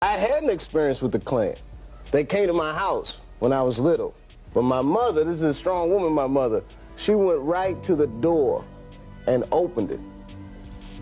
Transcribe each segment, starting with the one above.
I had an experience with the Klan. They came to my house when I was little. But my mother, this is a strong woman, my mother, she went right to the door and opened it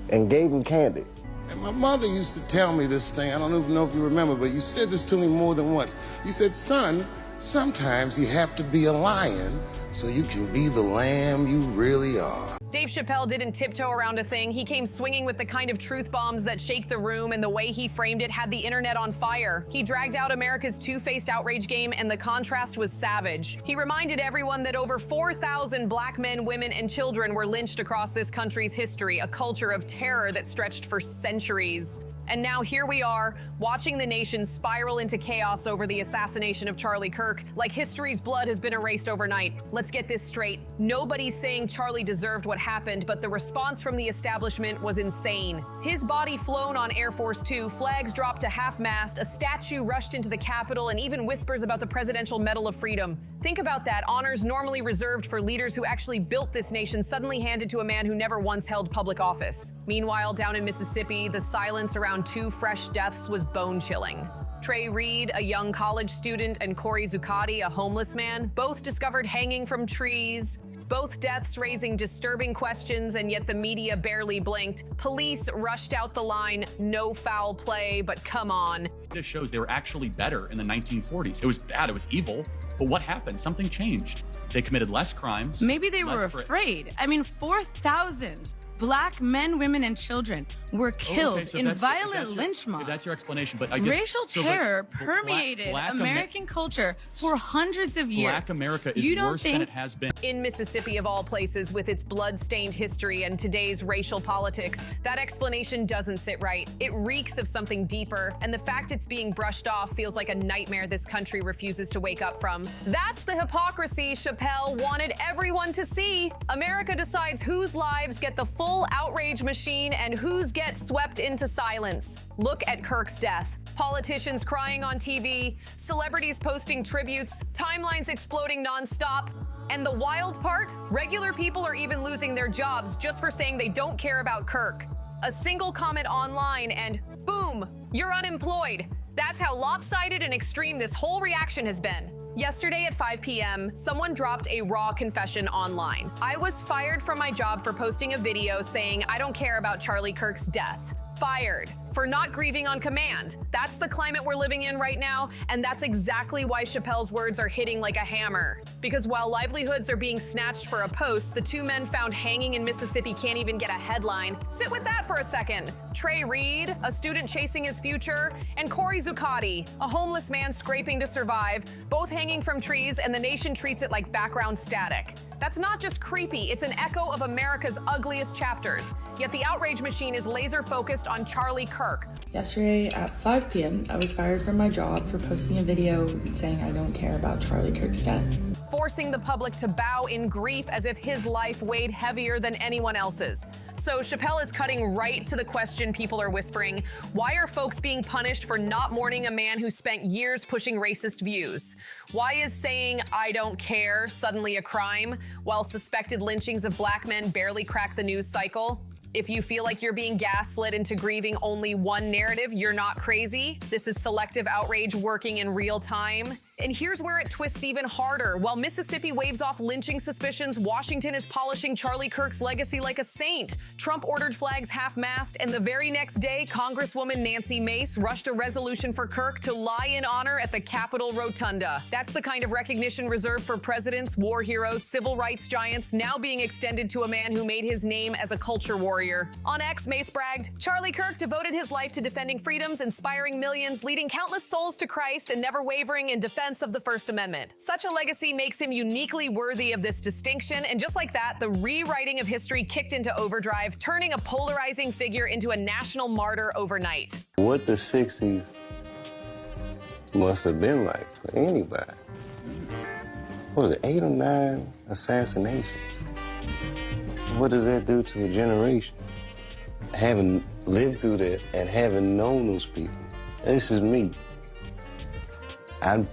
and gave them candy. And my mother used to tell me this thing, I don't even know if you remember, but you said this to me more than once. You said, son, sometimes you have to be a lion so you can be the lamb you really are. Dave Chappelle didn't tiptoe around a thing. He came swinging with the kind of truth bombs that shake the room, and the way he framed it had the internet on fire. He dragged out America's two-faced outrage game, and the contrast was savage. He reminded everyone that over 4,000 black men, women, and children were lynched across this country's history, a culture of terror that stretched for centuries. And now here we are, watching the nation spiral into chaos over the assassination of Charlie Kirk, like history's blood has been erased overnight. Let's get this straight. Nobody's saying Charlie deserved what happened, but the response from the establishment was insane. His body flown on Air Force Two, flags dropped to half-mast, a statue rushed into the Capitol, and even whispers about the Presidential Medal of Freedom. Think about that. Honors normally reserved for leaders who actually built this nation suddenly handed to a man who never once held public office. Meanwhile, down in Mississippi, the silence around two fresh deaths was bone-chilling. Trey Reed, a young college student, and Corey Zuccotti, a homeless man, both discovered hanging from trees. Both deaths raising disturbing questions, and yet the media barely blinked. Police rushed out the line, no foul play, but come on. This shows they were actually better in the 1940s. It was bad, it was evil, but what happened? Something changed. They committed less crimes. Maybe they were afraid. I mean, 4,000 black men, women, and children were killed in violent lynch mobs. That's your explanation, but I guess racial terror permeated American culture for hundreds of years. Black America is worse than it has been. In Mississippi, of all places, with its blood-stained history and today's racial politics, that explanation doesn't sit right. It reeks of something deeper, and the fact it's being brushed off feels like a nightmare this country refuses to wake up from. That's the hypocrisy Chappelle wanted everyone to see. America decides whose lives get the full outrage machine and whose get swept into silence. Look at Kirk's death. Politicians crying on TV, celebrities posting tributes, timelines exploding nonstop. And the wild part? Regular people are even losing their jobs just for saying they don't care about Kirk. A single comment online and boom, you're unemployed. That's how lopsided and extreme this whole reaction has been. Yesterday at 5 p.m., someone dropped a raw confession online. I was fired from my job for posting a video saying I don't care about Charlie Kirk's death. Fired for not grieving on command. That's the climate we're living in right now, and that's exactly why Chappelle's words are hitting like a hammer. Because while livelihoods are being snatched for a post, the two men found hanging in Mississippi can't even get a headline. Sit with that for a second. Trey Reed, a student chasing his future, and Corey Zuccotti, a homeless man scraping to survive, both hanging from trees, and the nation treats it like background static. That's not just creepy, it's an echo of America's ugliest chapters. Yet the outrage machine is laser focused on Charlie Kirk. Yesterday at 5 p.m., I was fired from my job for posting a video saying I don't care about Charlie Kirk's death. Forcing the public to bow in grief as if his life weighed heavier than anyone else's. So Chappelle is cutting right to the question people are whispering. Why are folks being punished for not mourning a man who spent years pushing racist views? Why is saying I don't care suddenly a crime, while suspected lynchings of black men barely crack the news cycle? If you feel like you're being gaslit into grieving only one narrative, you're not crazy. This is selective outrage working in real time. And here's where it twists even harder. While Mississippi waves off lynching suspicions, Washington is polishing Charlie Kirk's legacy like a saint. Trump ordered flags half-mast, and the very next day, Congresswoman Nancy Mace rushed a resolution for Kirk to lie in honor at the Capitol Rotunda. That's the kind of recognition reserved for presidents, war heroes, civil rights giants, now being extended to a man who made his name as a culture warrior. On X, Mace bragged, Charlie Kirk devoted his life to defending freedoms, inspiring millions, leading countless souls to Christ, and never wavering in defense of the First Amendment. Such a legacy makes him uniquely worthy of this distinction, and just like that, the rewriting of history kicked into overdrive, turning a polarizing figure into a national martyr overnight. What the 60s must have been like for anybody. What was it, 8 or 9 assassinations? What does that do to a generation? Having lived through that and having known those people. This is me. I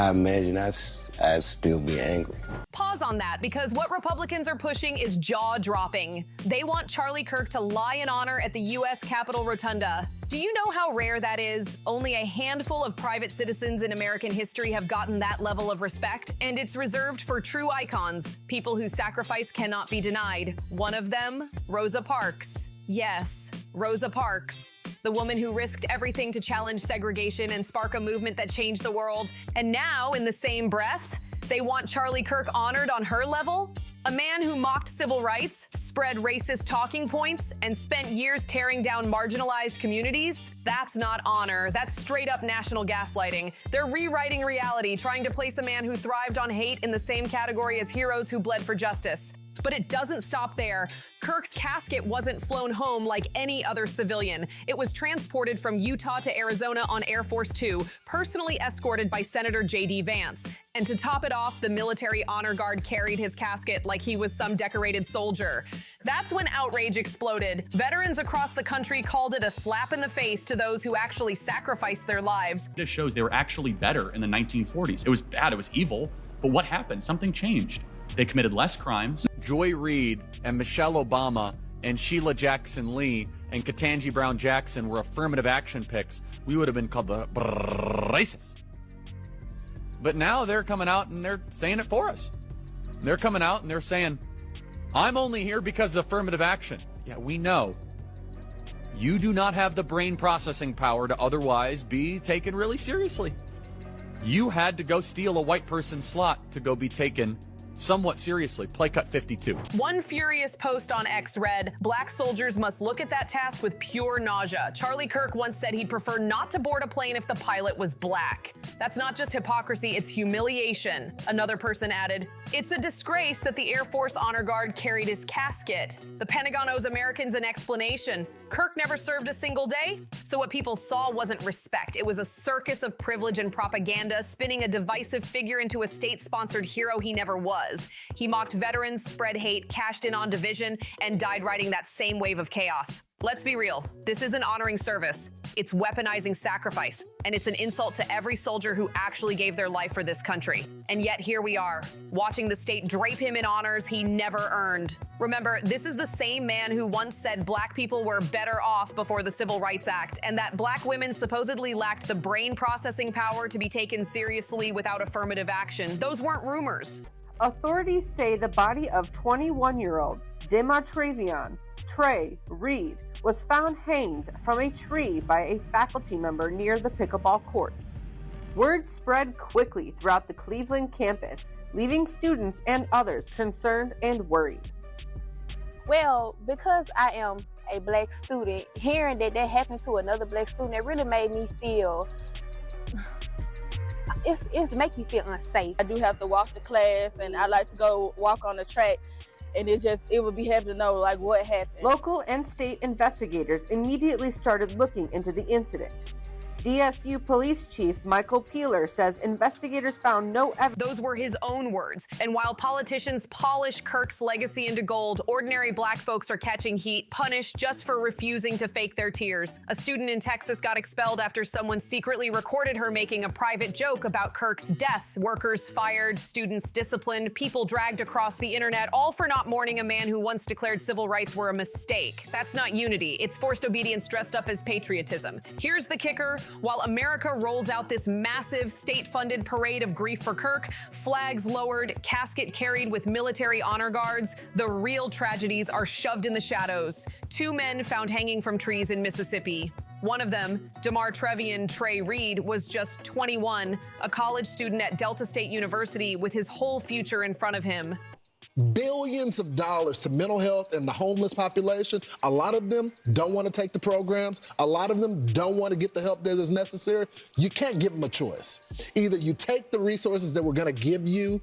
imagine I've I'd still be angry. Pause on that, because what Republicans are pushing is jaw-dropping. They want Charlie Kirk to lie in honor at the U.S. Capitol Rotunda. Do you know how rare that is? Only a handful of private citizens in American history have gotten that level of respect, and it's reserved for true icons, people whose sacrifice cannot be denied. One of them, Rosa Parks. Yes, Rosa Parks. The woman who risked everything to challenge segregation and spark a movement that changed the world. And now, in the same breath, they want Charlie Kirk honored on her level? A man who mocked civil rights, spread racist talking points, and spent years tearing down marginalized communities? That's not honor. That's straight up national gaslighting. They're rewriting reality, trying to place a man who thrived on hate in the same category as heroes who bled for justice. But it doesn't stop there. Kirk's casket wasn't flown home like any other civilian. It was transported from Utah to Arizona on Air Force Two, personally escorted by Senator J.D. Vance. And to top it off, the military honor guard carried his casket like he was some decorated soldier. That's when outrage exploded. Veterans across the country called it a slap in the face to those who actually sacrificed their lives. This shows they were actually better in the 1940s. It was bad, it was evil, but what happened? Something changed. They committed less crimes. Joy Reid and Michelle Obama and Sheila Jackson Lee and Ketanji Brown Jackson were affirmative action picks, we would have been called the racist. But now they're coming out and they're saying it for us. They're coming out and they're saying, I'm only here because of affirmative action. Yeah, we know. You do not have the brain processing power to otherwise be taken really seriously. You had to go steal a white person's slot to go be taken somewhat seriously. Play cut 52. One furious post on X read, "Black soldiers must look at that task with pure nausea. Charlie Kirk once said he'd prefer not to board a plane if the pilot was black." That's not just hypocrisy, it's humiliation. Another person added, "It's a disgrace that the Air Force Honor Guard carried his casket. The Pentagon owes Americans an explanation. Kirk never served a single day?" So what people saw wasn't respect. It was a circus of privilege and propaganda, spinning a divisive figure into a state-sponsored hero he never was. He mocked veterans, spread hate, cashed in on division, and died riding that same wave of chaos. Let's be real. This isn't honoring service. It's weaponizing sacrifice. And it's an insult to every soldier who actually gave their life for this country. And yet here we are, watching the state drape him in honors he never earned. Remember, this is the same man who once said black people were better off before the Civil Rights Act, and that black women supposedly lacked the brain processing power to be taken seriously without affirmative action. Those weren't rumors. Authorities say the body of 21-year-old Demartravion Trey Reid was found hanged from a tree by a faculty member near the pickleball courts. Word spread quickly throughout the Cleveland campus, leaving students and others concerned and worried. Well, because I am a black student, hearing that happened to another black student, it really made me feel, it's make me feel unsafe. I do have to walk to class, and I like to go walk on the track, and it would be happy to know like what happened. Local and state investigators immediately started looking into the incident. DSU Police Chief Michael Peeler says investigators found no evidence. Those were his own words. And while politicians polish Kirk's legacy into gold, ordinary black folks are catching heat, punished just for refusing to fake their tears. A student in Texas got expelled after someone secretly recorded her making a private joke about Kirk's death. Workers fired, students disciplined, people dragged across the internet, all for not mourning a man who once declared civil rights were a mistake. That's not unity. It's forced obedience dressed up as patriotism. Here's the kicker. While America rolls out this massive state-funded parade of grief for Kirk, flags lowered, casket carried with military honor guards, the real tragedies are shoved in the shadows. 2 men found hanging from trees in Mississippi. One of them, Demartravion Trey Reid, was just 21, a college student at Delta State University with his whole future in front of him. Billions of dollars to mental health and the homeless population. A lot of them don't want to take the programs. A lot of them don't want to get the help that is necessary. You can't give them a choice. Either you take the resources that we're going to give you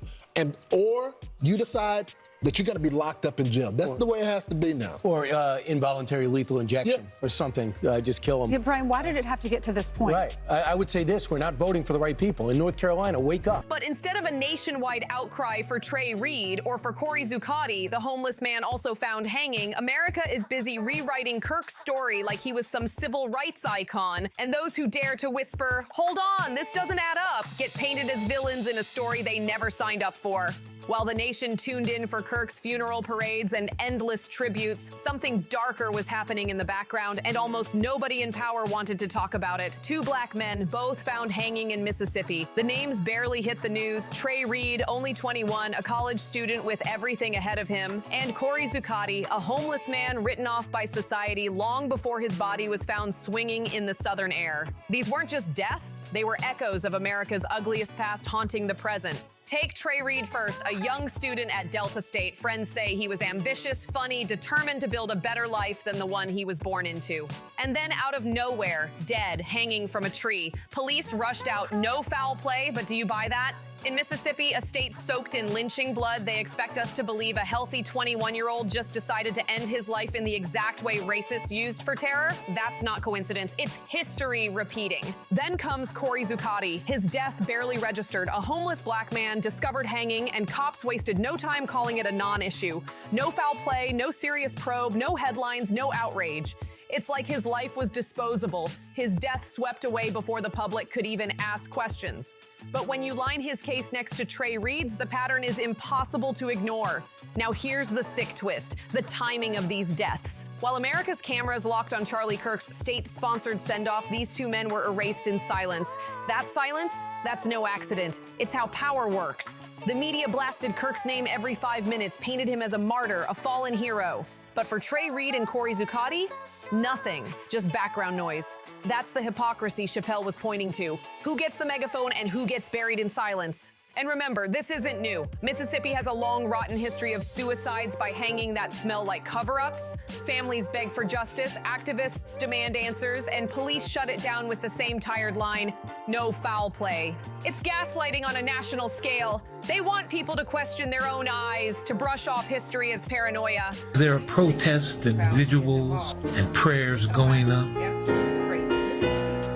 or you decide that you're going to be locked up in jail. That's the way it has to be now. Or involuntary lethal injection or something. Just kill them. Yeah, Brian, why did it have to get to this point? Right. I would say this, we're not voting for the right people. In North Carolina, wake up. But instead of a nationwide outcry for Trey Reed or for Corey Zuccotti, the homeless man also found hanging, America is busy rewriting Kirk's story like he was some civil rights icon. And those who dare to whisper, "Hold on, this doesn't add up," get painted as villains in a story they never signed up for. While the nation tuned in for Kirk's funeral parades and endless tributes, something darker was happening in the background, and almost nobody in power wanted to talk about it. 2 black men, both found hanging in Mississippi. The names barely hit the news. Trey Reed, only 21, a college student with everything ahead of him, and Corey Zuccotti, a homeless man written off by society long before his body was found swinging in the southern air. These weren't just deaths, they were echoes of America's ugliest past haunting the present. Take Trey Reed first, a young student at Delta State. Friends say he was ambitious, funny, determined to build a better life than the one he was born into. And then out of nowhere, dead, hanging from a tree. Police rushed out, no foul play, but do you buy that? In Mississippi, a state soaked in lynching blood, they expect us to believe a healthy 21-year-old just decided to end his life in the exact way racists used for terror? That's not coincidence, it's history repeating. Then comes Corey Zuccotti, his death barely registered, a homeless black man discovered hanging, and cops wasted no time calling it a non-issue. No foul play, no serious probe, no headlines, no outrage. It's like his life was disposable, his death swept away before the public could even ask questions. But when you line his case next to Trey Reed's, the pattern is impossible to ignore. Now here's the sick twist, the timing of these deaths. While America's cameras locked on Charlie Kirk's state-sponsored send-off, these 2 men were erased in silence. That silence? That's no accident. It's how power works. The media blasted Kirk's name every 5 minutes, painted him as a martyr, a fallen hero. But for Trey Reed and Corey Zuccotti, nothing, just background noise. That's the hypocrisy Chappelle was pointing to. Who gets the megaphone and who gets buried in silence? And remember, this isn't new. Mississippi has a long, rotten history of suicides by hanging that smell like cover-ups. Families beg for justice, activists demand answers, and police shut it down with the same tired line, "No foul play." It's gaslighting on a national scale. They want people to question their own eyes, to brush off history as paranoia. There are protests and vigils and prayers going up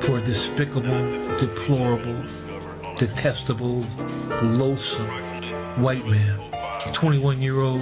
for a despicable, deplorable, detestable, loathsome white man. A 21-year-old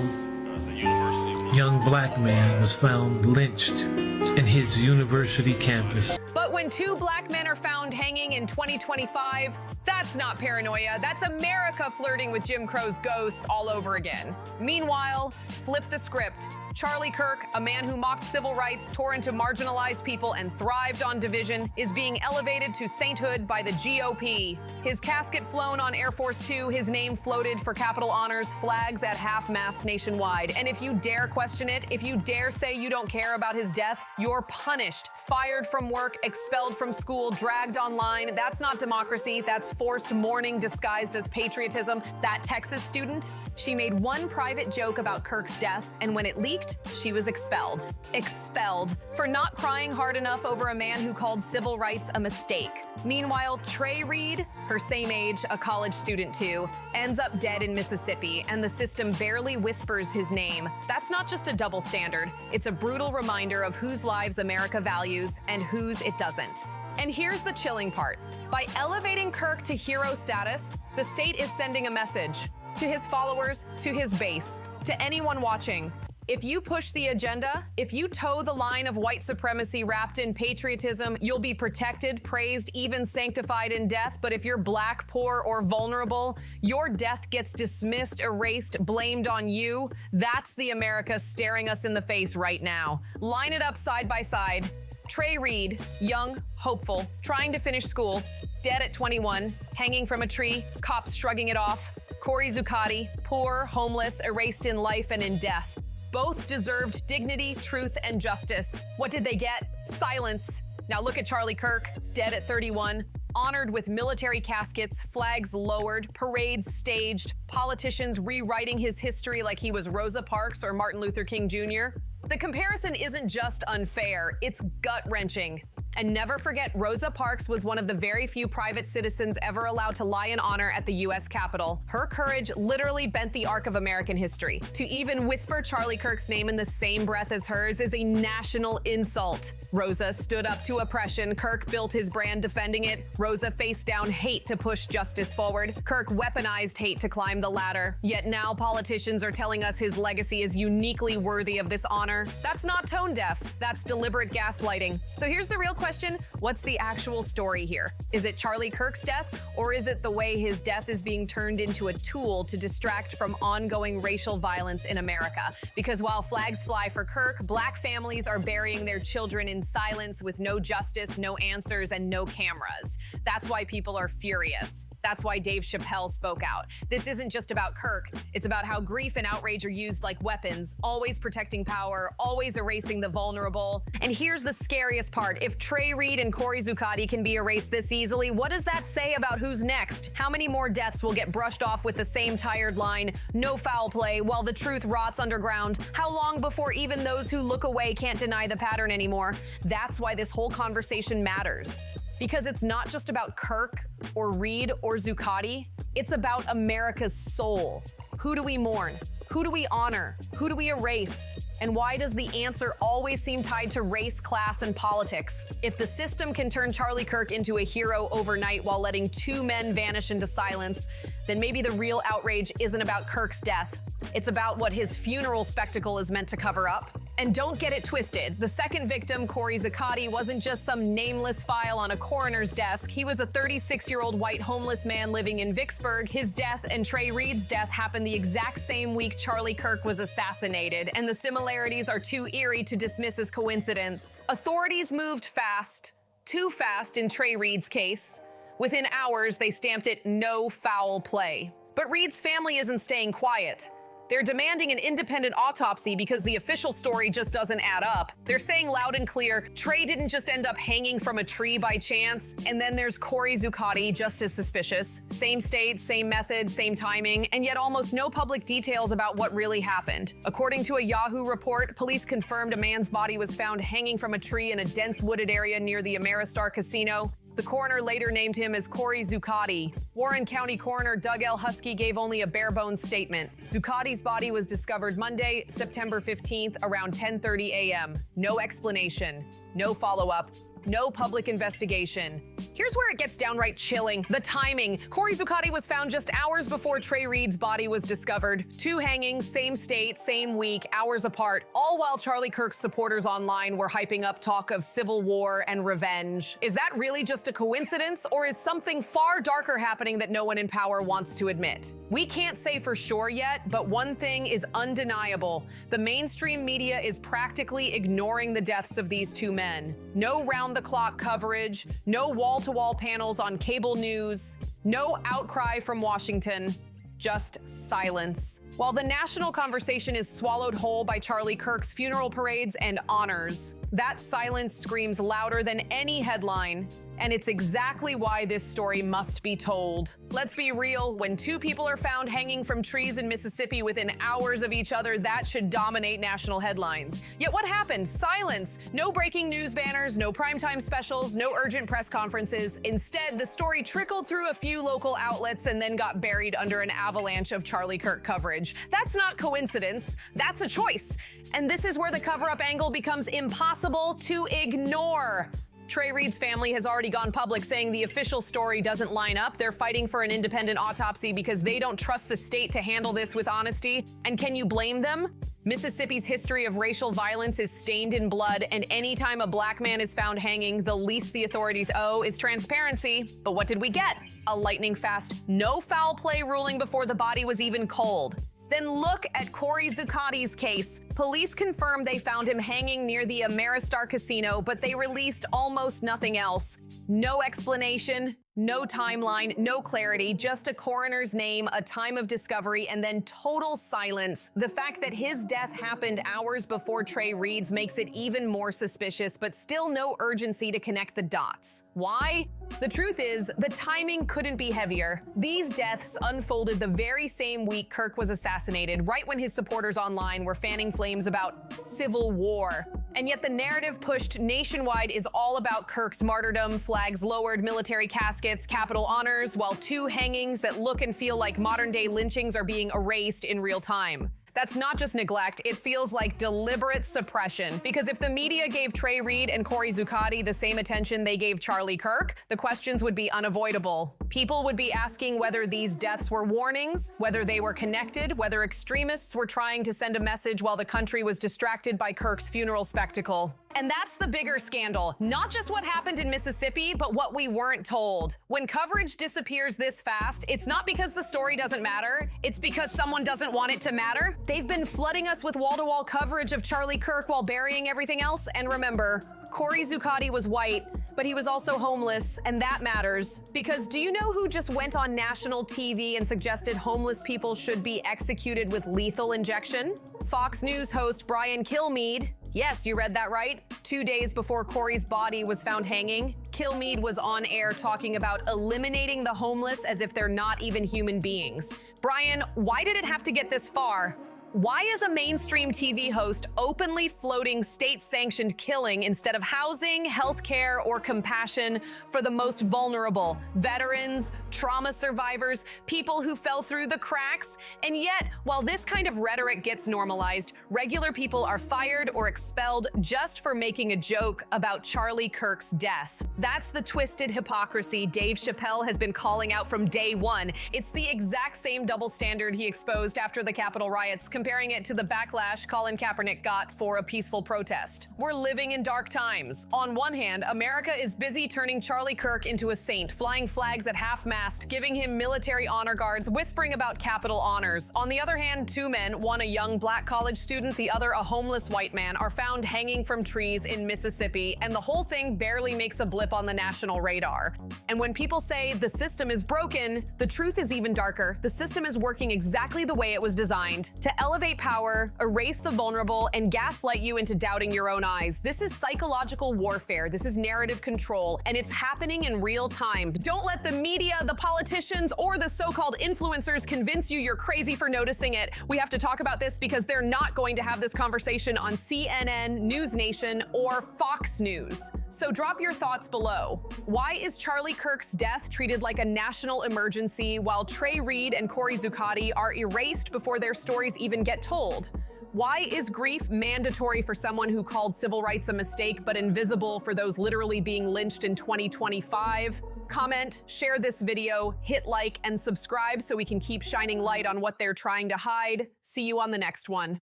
young black man was found lynched in his university campus. But when 2 black men are found hanging in 2025, that's not paranoia. That's America flirting with Jim Crow's ghosts all over again. Meanwhile, flip the script. Charlie Kirk, a man who mocked civil rights, tore into marginalized people, and thrived on division, is being elevated to sainthood by the GOP. His casket flown on Air Force 2, his name floated for Capitol honors, flags at half-mast nationwide. And if you dare question it, if you dare say you don't care about his death, you're punished, fired from work, expelled from school, dragged online. That's not democracy, that's forced mourning disguised as patriotism. That Texas student, she made one private joke about Kirk's death, and when it leaked, she was expelled. Expelled for not crying hard enough over a man who called civil rights a mistake. Meanwhile, Trey Reed, her same age, a college student too, ends up dead in Mississippi, and the system barely whispers his name. That's not just a double standard. It's a brutal reminder of whose lives America values and whose it doesn't. And here's the chilling part. By elevating Kirk to hero status, the state is sending a message to his followers, to his base, to anyone watching. If you push the agenda, if you toe the line of white supremacy wrapped in patriotism, you'll be protected, praised, even sanctified in death. But if you're black, poor, or vulnerable, your death gets dismissed, erased, blamed on you. That's the America staring us in the face right now. Line it up side by side. Trey Reed, young, hopeful, trying to finish school, dead at 21, hanging from a tree, cops shrugging it off. Corey Zuccotti, poor, homeless, erased in life and in death. Both deserved dignity, truth, and justice. What did they get? Silence. Now look at Charlie Kirk, dead at 31, honored with military caskets, flags lowered, parades staged, politicians rewriting his history like he was Rosa Parks or Martin Luther King Jr. The comparison isn't just unfair, it's gut-wrenching. And never forget, Rosa Parks was one of the very few private citizens ever allowed to lie in honor at the U.S. Capitol. Her courage literally bent the arc of American history. To even whisper Charlie Kirk's name in the same breath as hers is a national insult. Rosa stood up to oppression. Kirk built his brand defending it. Rosa faced down hate to push justice forward. Kirk weaponized hate to climb the ladder. Yet now politicians are telling us his legacy is uniquely worthy of this honor. That's not tone deaf. That's deliberate gaslighting. So here's the real question. What's the actual story here? Is it Charlie Kirk's death, or is it the way his death is being turned into a tool to distract from ongoing racial violence in America? Because while flags fly for Kirk, Black families are burying their children in silence with no justice, no answers, and no cameras. That's why people are furious. That's why Dave Chappelle spoke out. This isn't just about Kirk. It's about how grief and outrage are used like weapons, always protecting power, always erasing the vulnerable. And here's the scariest part. If Trey Reed and Corey Zuccotti can be erased this easily, what does that say about who's next? How many more deaths will get brushed off with the same tired line, no foul play, while the truth rots underground? How long before even those who look away can't deny the pattern anymore? That's why this whole conversation matters. Because it's not just about Kirk or Reed or Zuccotti, it's about America's soul. Who do we mourn? Who do we honor? Who do we erase? And why does the answer always seem tied to race, class, and politics? If the system can turn Charlie Kirk into a hero overnight while letting two men vanish into silence, then maybe the real outrage isn't about Kirk's death. It's about what his funeral spectacle is meant to cover up. And don't get it twisted. The second victim, Corey Zuccotti, wasn't just some nameless file on a coroner's desk. He was a 36-year-old white homeless man living in Vicksburg. His death and Trey Reed's death happened the exact same week Charlie Kirk was assassinated, and the similarities are too eerie to dismiss as coincidence. Authorities moved fast, too fast in Trey Reed's case. Within hours, they stamped it no foul play. But Reed's family isn't staying quiet. They're demanding an independent autopsy because the official story just doesn't add up. They're saying loud and clear, Trey didn't just end up hanging from a tree by chance. And then there's Corey Zuccotti, just as suspicious. Same state, same method, same timing, and yet almost no public details about what really happened. According to a Yahoo report, police confirmed a man's body was found hanging from a tree in a dense wooded area near the Ameristar Casino. The coroner later named him as Corey Zuccotti. Warren County Coroner Doug L. Husky gave only a bare-bones statement. Zuccotti's body was discovered Monday, September 15th, around 10:30 a.m. No explanation, no follow-up, no public investigation. Here's where it gets downright chilling. The timing. Corey Zuccotti was found just hours before Trey Reed's body was discovered. Two hangings, same state, same week, hours apart, all while Charlie Kirk's supporters online were hyping up talk of civil war and revenge. Is that really just a coincidence, or is something far darker happening that no one in power wants to admit? We can't say for sure yet, but one thing is undeniable. The mainstream media is practically ignoring the deaths of these two men. No round-the-clock coverage, no wall-to-wall panels on cable news, no outcry from Washington, just silence. While the national conversation is swallowed whole by Charlie Kirk's funeral parades and honors, that silence screams louder than any headline. And it's exactly why this story must be told. Let's be real, when two people are found hanging from trees in Mississippi within hours of each other, that should dominate national headlines. Yet what happened? Silence. No breaking news banners, no primetime specials, no urgent press conferences. Instead, the story trickled through a few local outlets and then got buried under an avalanche of Charlie Kirk coverage. That's not coincidence, that's a choice. And this is where the cover-up angle becomes impossible to ignore. Trey Reed's family has already gone public saying the official story doesn't line up. They're fighting for an independent autopsy because they don't trust the state to handle this with honesty. And can you blame them? Mississippi's history of racial violence is stained in blood, and anytime a black man is found hanging, the least the authorities owe is transparency. But what did we get? A lightning-fast, no foul play ruling before the body was even cold. Then look at Corey Zuccotti's case. Police confirmed they found him hanging near the Ameristar Casino, but they released almost nothing else. No explanation, no timeline, no clarity, just a coroner's name, a time of discovery, and then total silence. The fact that his death happened hours before Trey Reed's makes it even more suspicious, but still no urgency to connect the dots. Why? The truth is, the timing couldn't be heavier. These deaths unfolded the very same week Kirk was assassinated, right when his supporters online were fanning flames about civil war. And yet the narrative pushed nationwide is all about Kirk's martyrdom, flags lowered, military caskets, Capitol honors, while 2 hangings that look and feel like modern-day lynchings are being erased in real time. That's not just neglect, it feels like deliberate suppression. Because if the media gave Trey Reed and Corey Zuccotti the same attention they gave Charlie Kirk, the questions would be unavoidable. People would be asking whether these deaths were warnings, whether they were connected, whether extremists were trying to send a message while the country was distracted by Kirk's funeral spectacle. And that's the bigger scandal. Not just what happened in Mississippi, but what we weren't told. When coverage disappears this fast, it's not because the story doesn't matter, it's because someone doesn't want it to matter. They've been flooding us with wall-to-wall coverage of Charlie Kirk while burying everything else. And remember, Corey Zuccotti was white, but he was also homeless, and that matters. Because do you know who just went on national TV and suggested homeless people should be executed with lethal injection? Fox News host Brian Kilmeade. Yes, you read that right. 2 days before Corey's body was found hanging, Kilmeade was on air talking about eliminating the homeless as if they're not even human beings. Brian, why did it have to get this far? Why is a mainstream TV host openly floating state-sanctioned killing instead of housing, healthcare, or compassion for the most vulnerable? Veterans, trauma survivors, people who fell through the cracks? And yet, while this kind of rhetoric gets normalized, regular people are fired or expelled just for making a joke about Charlie Kirk's death. That's the twisted hypocrisy Dave Chappelle has been calling out from day one. It's the exact same double standard he exposed after the Capitol riots, comparing it to the backlash Colin Kaepernick got for a peaceful protest. We're living in dark times. On one hand, America is busy turning Charlie Kirk into a saint, flying flags at half-mast, giving him military honor guards, whispering about Capitol honors. On the other hand, 2 men, one a young black college student, the other a homeless white man, are found hanging from trees in Mississippi, and the whole thing barely makes a blip on the national radar. And when people say the system is broken, the truth is even darker. The system is working exactly the way it was designed, to elevate power, erase the vulnerable, and gaslight you into doubting your own eyes. This is psychological warfare. This is narrative control, and it's happening in real time. Don't let the media, the politicians, or the so-called influencers convince you you're crazy for noticing it. We have to talk about this because they're not going to have this conversation on CNN, News Nation, or Fox News. So drop your thoughts below. Why is Charlie Kirk's death treated like a national emergency while Trey Reed and Corey Zuccotti are erased before their stories even get told? Why is grief mandatory for someone who called civil rights a mistake but invisible for those literally being lynched in 2025? Comment, share this video, hit like, and subscribe so we can keep shining light on what they're trying to hide. See you on the next one.